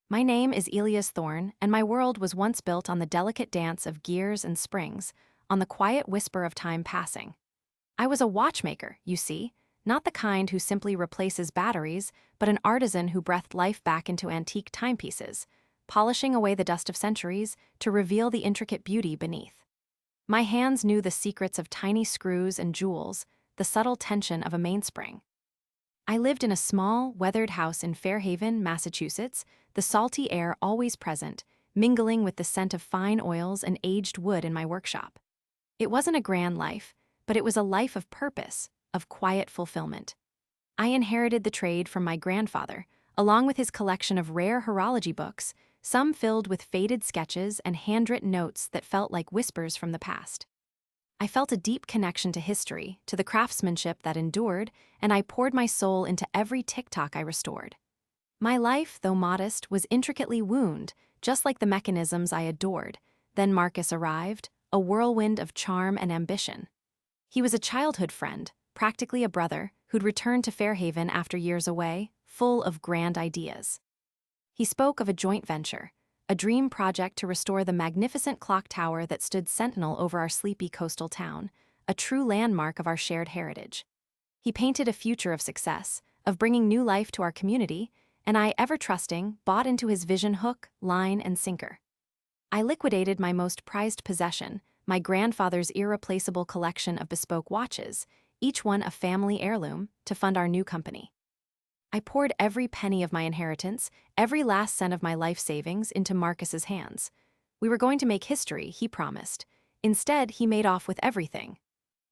My name is Elias Thorne, and my world was once built on the delicate dance of gears and springs, on the quiet whisper of time passing. I was a watchmaker, you see, not the kind who simply replaces batteries, but an artisan who breathed life back into antique timepieces, polishing away the dust of centuries to reveal the intricate beauty beneath. My hands knew the secrets of tiny screws and jewels, the subtle tension of a mainspring. I lived in a small, weathered house in Fairhaven, Massachusetts, the salty air always present, mingling with the scent of fine oils and aged wood in my workshop. It wasn't a grand life, but it was a life of purpose, of quiet fulfillment. I inherited the trade from my grandfather, along with his collection of rare horology books, some filled with faded sketches and handwritten notes that felt like whispers from the past. I felt a deep connection to history, to the craftsmanship that endured, and I poured my soul into every tick-tock I restored. My life, though modest, was intricately wound, just like the mechanisms I adored. Then Marcus arrived, a whirlwind of charm and ambition. He was a childhood friend, practically a brother, who'd returned to Fairhaven after years away, full of grand ideas. He spoke of a joint venture, a dream project to restore the magnificent clock tower that stood sentinel over our sleepy coastal town, a true landmark of our shared heritage. He painted a future of success, of bringing new life to our community, and I, ever trusting, bought into his vision hook, line, and sinker. I liquidated my most prized possession, my grandfather's irreplaceable collection of bespoke watches, each one a family heirloom, to fund our new company. I poured every penny of my inheritance, every last cent of my life savings into Marcus's hands. We were going to make history, he promised. Instead, he made off with everything.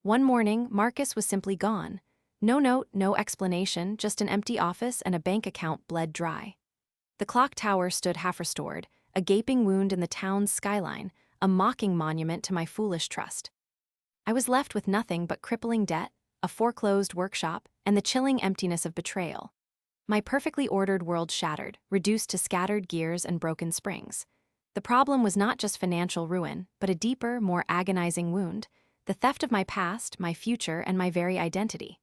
One morning, Marcus was simply gone. No note, no explanation, just an empty office and a bank account bled dry. The clock tower stood half-restored, a gaping wound in the town's skyline, a mocking monument to my foolish trust. I was left with nothing but crippling debt, a foreclosed workshop, and the chilling emptiness of betrayal. My perfectly ordered world shattered, reduced to scattered gears and broken springs. The problem was not just financial ruin, but a deeper, more agonizing wound, the theft of my past, my future, and my very identity.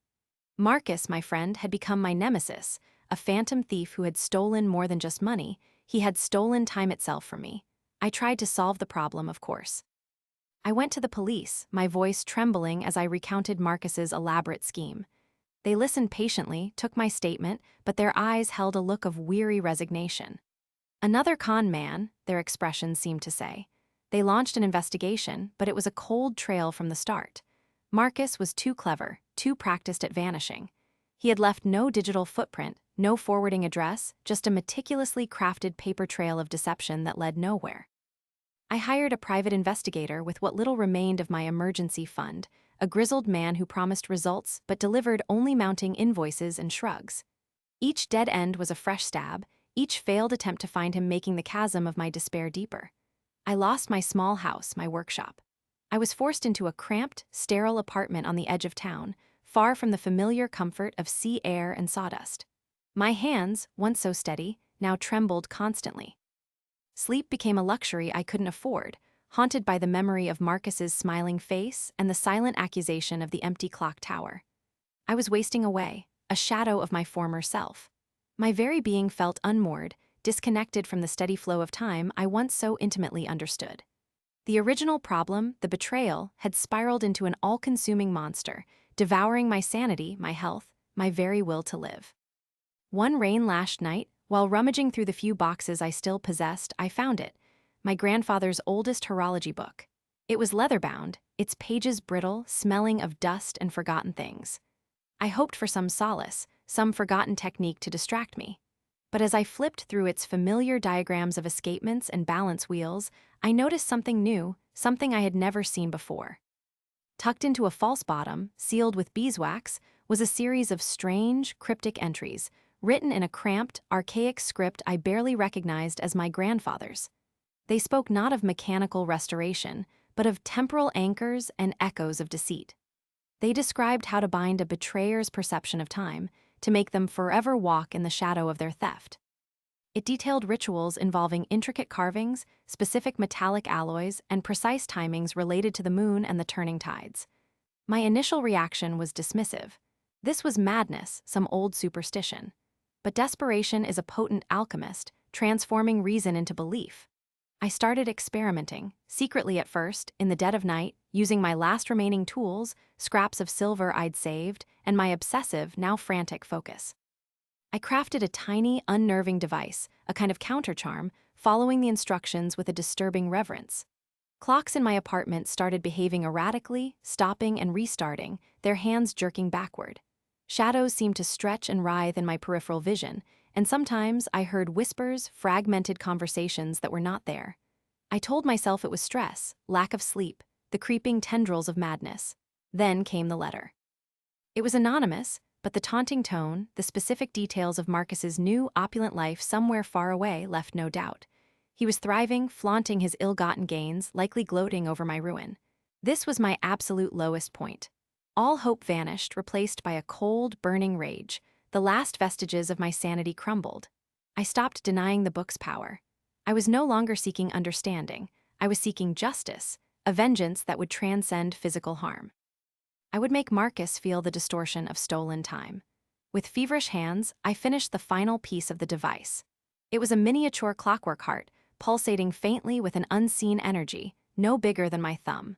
Marcus, my friend, had become my nemesis, a phantom thief who had stolen more than just money. He had stolen time itself from me. I tried to solve the problem, of course. I went to the police, my voice trembling as I recounted Marcus's elaborate scheme. They listened patiently, took my statement, but their eyes held a look of weary resignation. Another con man, their expressions seemed to say. They launched an investigation, but it was a cold trail from the start. Marcus was too clever, too practiced at vanishing. He had left no digital footprint, no forwarding address, just a meticulously crafted paper trail of deception that led nowhere. I hired a private investigator with what little remained of my emergency fund, a grizzled man who promised results but delivered only mounting invoices and shrugs. Each dead end was a fresh stab, each failed attempt to find him making the chasm of my despair deeper. I lost my small house, my workshop. I was forced into a cramped, sterile apartment on the edge of town, far from the familiar comfort of sea air and sawdust. My hands, once so steady, now trembled constantly. Sleep became a luxury I couldn't afford, haunted by the memory of Marcus's smiling face and the silent accusation of the empty clock tower. I was wasting away, a shadow of my former self. My very being felt unmoored, disconnected from the steady flow of time I once so intimately understood. The original problem, the betrayal, had spiraled into an all-consuming monster, devouring my sanity, my health, my very will to live. One rain-lashed night, while rummaging through the few boxes I still possessed, I found it, my grandfather's oldest horology book. It was leather-bound, its pages brittle, smelling of dust and forgotten things. I hoped for some solace, some forgotten technique to distract me. But as I flipped through its familiar diagrams of escapements and balance wheels, I noticed something new, something I had never seen before. Tucked into a false bottom, sealed with beeswax, was a series of strange, cryptic entries, written in a cramped, archaic script I barely recognized as my grandfather's. They spoke not of mechanical restoration, but of temporal anchors and echoes of deceit. They described how to bind a betrayer's perception of time, to make them forever walk in the shadow of their theft. It detailed rituals involving intricate carvings, specific metallic alloys, and precise timings related to the moon and the turning tides. My initial reaction was dismissive. This was madness, some old superstition. But desperation is a potent alchemist, transforming reason into belief. I started experimenting, secretly at first, in the dead of night, using my last remaining tools, scraps of silver I'd saved, and my obsessive, now frantic focus. I crafted a tiny, unnerving device, a kind of countercharm, following the instructions with a disturbing reverence. Clocks in my apartment started behaving erratically, stopping and restarting, their hands jerking backward. Shadows seemed to stretch and writhe in my peripheral vision, and sometimes I heard whispers, fragmented conversations that were not there. I told myself it was stress, lack of sleep, the creeping tendrils of madness. Then came the letter. It was anonymous, but the taunting tone, the specific details of Marcus's new, opulent life somewhere far away left no doubt. He was thriving, flaunting his ill-gotten gains, likely gloating over my ruin. This was my absolute lowest point. All hope vanished, replaced by a cold, burning rage. The last vestiges of my sanity crumbled. I stopped denying the book's power. I was no longer seeking understanding. I was seeking justice, a vengeance that would transcend physical harm. I would make Marcus feel the distortion of stolen time. With feverish hands, I finished the final piece of the device. It was a miniature clockwork heart, pulsating faintly with an unseen energy, no bigger than my thumb.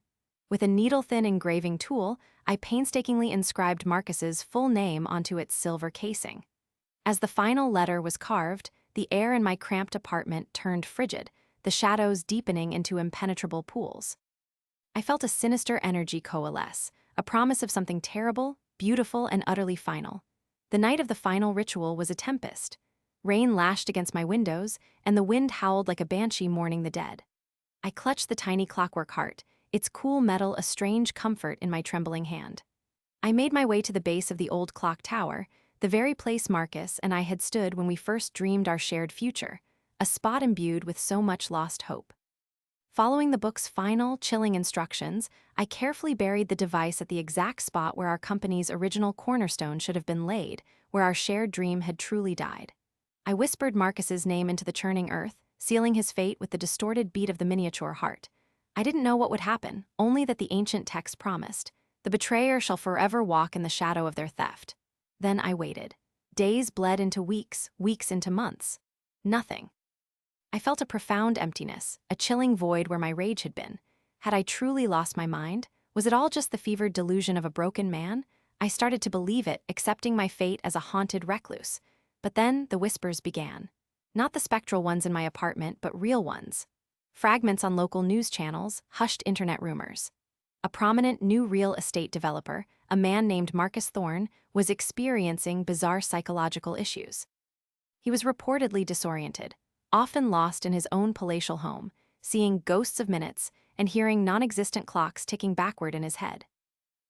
With a needle-thin engraving tool, I painstakingly inscribed Marcus's full name onto its silver casing. As the final letter was carved, the air in my cramped apartment turned frigid, the shadows deepening into impenetrable pools. I felt a sinister energy coalesce, a promise of something terrible, beautiful, and utterly final. The night of the final ritual was a tempest. Rain lashed against my windows, and the wind howled like a banshee mourning the dead. I clutched the tiny clockwork heart, its cool metal a strange comfort in my trembling hand. I made my way to the base of the old clock tower, the very place Marcus and I had stood when we first dreamed our shared future, a spot imbued with so much lost hope. Following the book's final, chilling instructions, I carefully buried the device at the exact spot where our company's original cornerstone should have been laid, where our shared dream had truly died. I whispered Marcus's name into the churning earth, sealing his fate with the distorted beat of the miniature heart. I didn't know what would happen, only that the ancient text promised. The betrayer shall forever walk in the shadow of their theft. Then I waited. Days bled into weeks, weeks into months. Nothing. I felt a profound emptiness, a chilling void where my rage had been. Had I truly lost my mind? Was it all just the fevered delusion of a broken man? I started to believe it, accepting my fate as a haunted recluse. But then the whispers began. Not the spectral ones in my apartment, but real ones. Fragments on local news channels, hushed internet rumors. A prominent new real estate developer, a man named Marcus Thorne, was experiencing bizarre psychological issues. He was reportedly disoriented, often lost in his own palatial home, seeing ghosts of minutes and hearing non-existent clocks ticking backward in his head.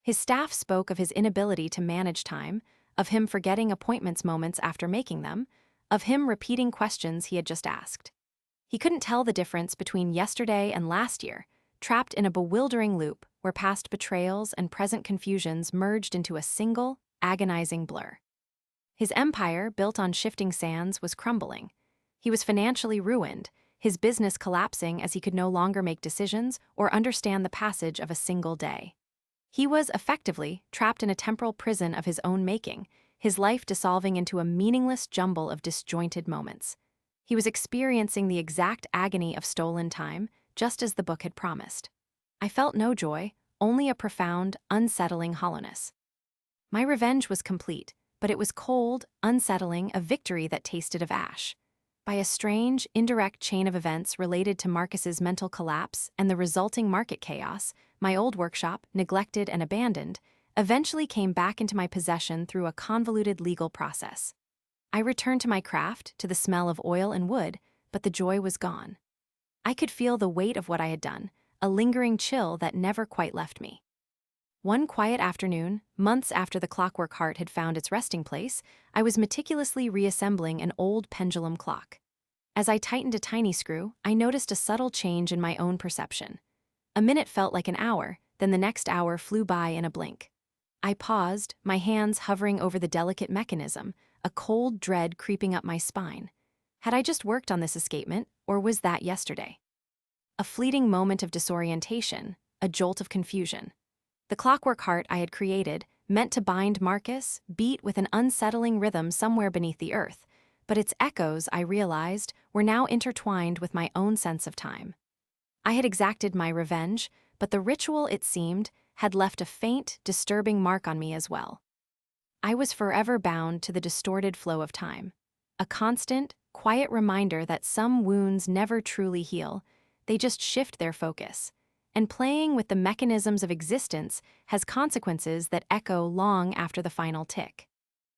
His staff spoke of his inability to manage time, of him forgetting appointments moments after making them, of him repeating questions he had just asked. He couldn't tell the difference between yesterday and last year, trapped in a bewildering loop where past betrayals and present confusions merged into a single, agonizing blur. His empire, built on shifting sands, was crumbling. He was financially ruined, his business collapsing as he could no longer make decisions or understand the passage of a single day. He was, effectively, trapped in a temporal prison of his own making, his life dissolving into a meaningless jumble of disjointed moments. He was experiencing the exact agony of stolen time, just as the book had promised. I felt no joy, only a profound, unsettling hollowness. My revenge was complete, but it was cold, unsettling, a victory that tasted of ash. By a strange, indirect chain of events related to Marcus's mental collapse and the resulting market chaos, my old workshop, neglected and abandoned, eventually came back into my possession through a convoluted legal process. I returned to my craft, to the smell of oil and wood, but the joy was gone. I could feel the weight of what I had done, a lingering chill that never quite left me. One quiet afternoon, months after the clockwork heart had found its resting place, I was meticulously reassembling an old pendulum clock. As I tightened a tiny screw, I noticed a subtle change in my own perception. A minute felt like an hour, then the next hour flew by in a blink. I paused, my hands hovering over the delicate mechanism, a cold dread creeping up my spine. Had I just worked on this escapement, or was that yesterday? A fleeting moment of disorientation, a jolt of confusion. The clockwork heart I had created, meant to bind Marcus, beat with an unsettling rhythm somewhere beneath the earth, But its echoes, I realized, were now intertwined with my own sense of time. I had exacted my revenge, but the ritual, it seemed, had left a faint, disturbing mark on me as well. I was forever bound to the distorted flow of time, a constant, quiet reminder that some wounds never truly heal, they just shift their focus. And playing with the mechanisms of existence has consequences that echo long after the final tick.